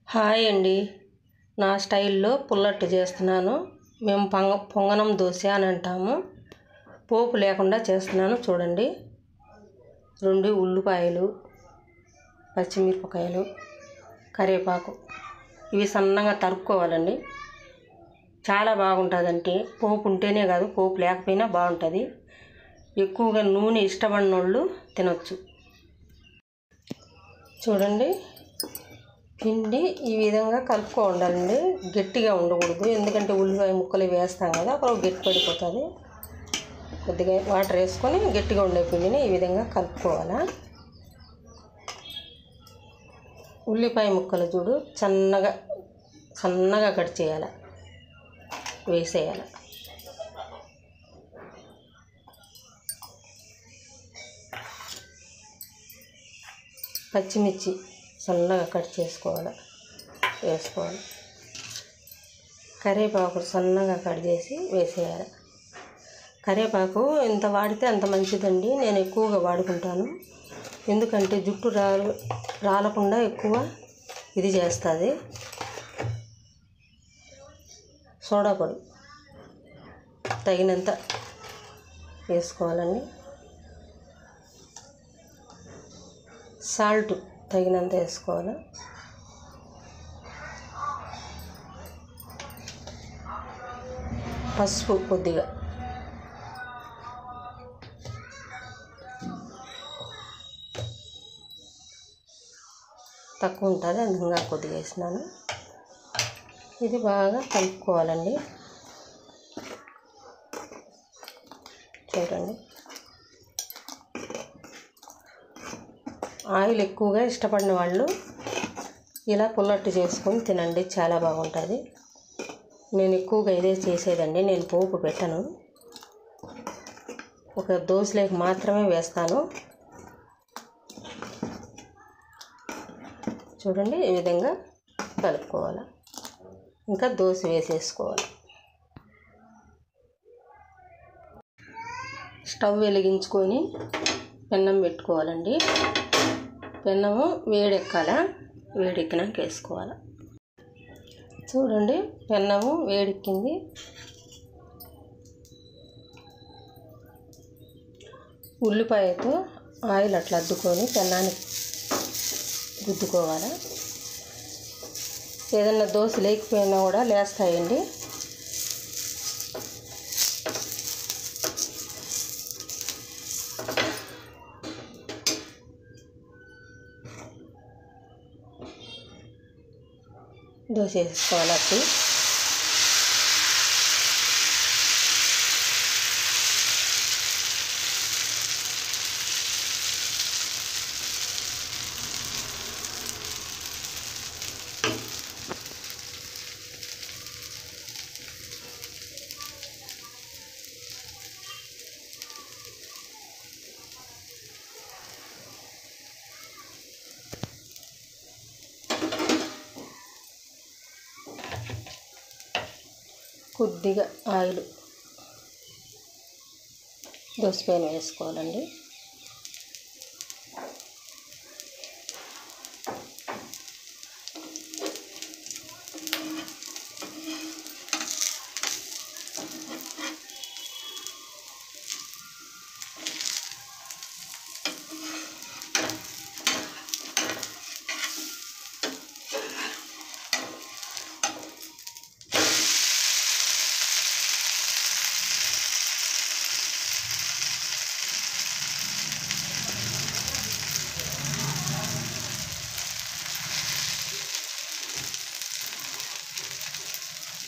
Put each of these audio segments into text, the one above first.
Hi అండి. నా స్టైల్లో పుల్లట్టు చేస్తున్నాను. మేము పొంగనం దోశ అని అంటాము. పోపు లేకుండా చేస్తున్నాను చూడండి. 2 ఉల్లిపాయలు, పచ్చిమిరపకాయలు, కరివేపాకు ఇవి సన్నగా తరుక్కోవాలండి. చాలా బాగుంటుందంటే పోపు ఉంటేనే కాదు, పోపు లేకపోయినా బాగుంటుంది. ఎక్కువగా నూనె ఇష్టపడిన వాళ్ళు తినొచ్చు. చూడండి, పిండి ఈ విధంగా కలుపుకోవాలండి. గట్టిగా ఉండకూడదు, ఎందుకంటే ఉల్లిపాయ ముక్కలు వేస్తాం కదా, అప్పుడు గట్టి పడిపోతుంది. కొద్దిగా వాటర్ వేసుకొని గట్టిగా ఉండే పిండిని ఈ విధంగా కలుపుకోవాలా. ఉల్లిపాయ ముక్కలు చూడు సన్నగా కట్ చేయాలి, వేసేయాలి. పచ్చిమిర్చి సన్నగా కట్ వేసుకోవాలి. కరివేపాకు సన్నగా కట్ చేసి వేసేయాలి. కరివేపాకు ఎంత వాడితే అంత మంచిదండి. నేను ఎక్కువగా వాడుకుంటాను, ఎందుకంటే జుట్టు రాలకుండా ఎక్కువ ఇది చేస్తుంది. సోడా పొడి తగినంత వేసుకోవాలండి. సాల్ట్ తగినంత వేసుకోవాలి. పసుపు కొద్దిగా, తక్కువ ఉంటుంది అందుగా కొద్దిగా వేసినాను. ఇది బాగా కలుపుకోవాలండి. చూడండి, ఆయిల్ ఎక్కువగా ఇష్టపడిన వాళ్ళు ఇలా పుల్లట్టు చేసుకొని తినండి, చాలా బాగుంటుంది. నేను ఎక్కువగా ఇదే చేసేదండి. నేను పోపు పెట్టను, ఒక దోశలోకి మాత్రమే వేస్తాను. చూడండి, ఈ విధంగా కలుపుకోవాలి. ఇంకా దోశ వేసేసుకోవాలి. స్టవ్ వెలిగించుకొని పెన్నం పెట్టుకోవాలండి. పెన్నము వేడెక్కినాక వేసుకోవాలి. చూడండి, పెన్నము వేడెక్కింది. ఉల్లిపాయతో ఆయిల్ అట్లా అద్దుకొని పెన్నాన్ని గుద్దుకోవాలి. ఏదన్నా దోశ లేకపోయినా కూడా లేస్తాయండి. దోశ వేసుకోవాలి. అప్పుడు కొద్దిగా ఆయిల్ దోశ పైన వేసుకోవాలండి.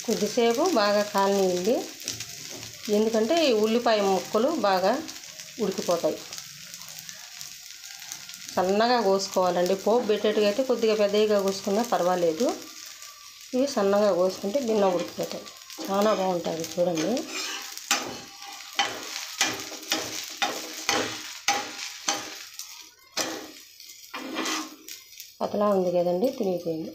కొద్దిసేపు బాగా కాలనియండి, ఎందుకంటే ఈ ఉల్లిపాయ ముక్కలు బాగా ఉడికిపోతాయి. సన్నగా కోసుకోవాలండి. పోపు పెట్టేట్టుగా అయితే కొద్దిగా పెద్దగా కోసుకున్నా పర్వాలేదు. ఇవి సన్నగా కోసుకుంటే భిన్న ఉడికిపోతాయి, చాలా బాగుంటుంది. చూడండి, అట్లా ఉంది కదండి, తినిగిపోయింది.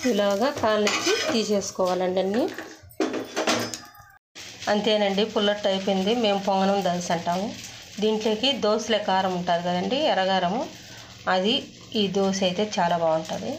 ఇలాగా కాళ్ళకి తీసేసుకోవాలండి అన్నీ. అంతేనండి, పుల్లట్టు అయిపోయింది. మేము పొంగనం దోశ అంటాము. దీంట్లోకి దోశలే కారం ఉంటుంది కదండి, ఎర్రగారము, అది ఈ దోశ అయితే చాలా బాగుంటుంది.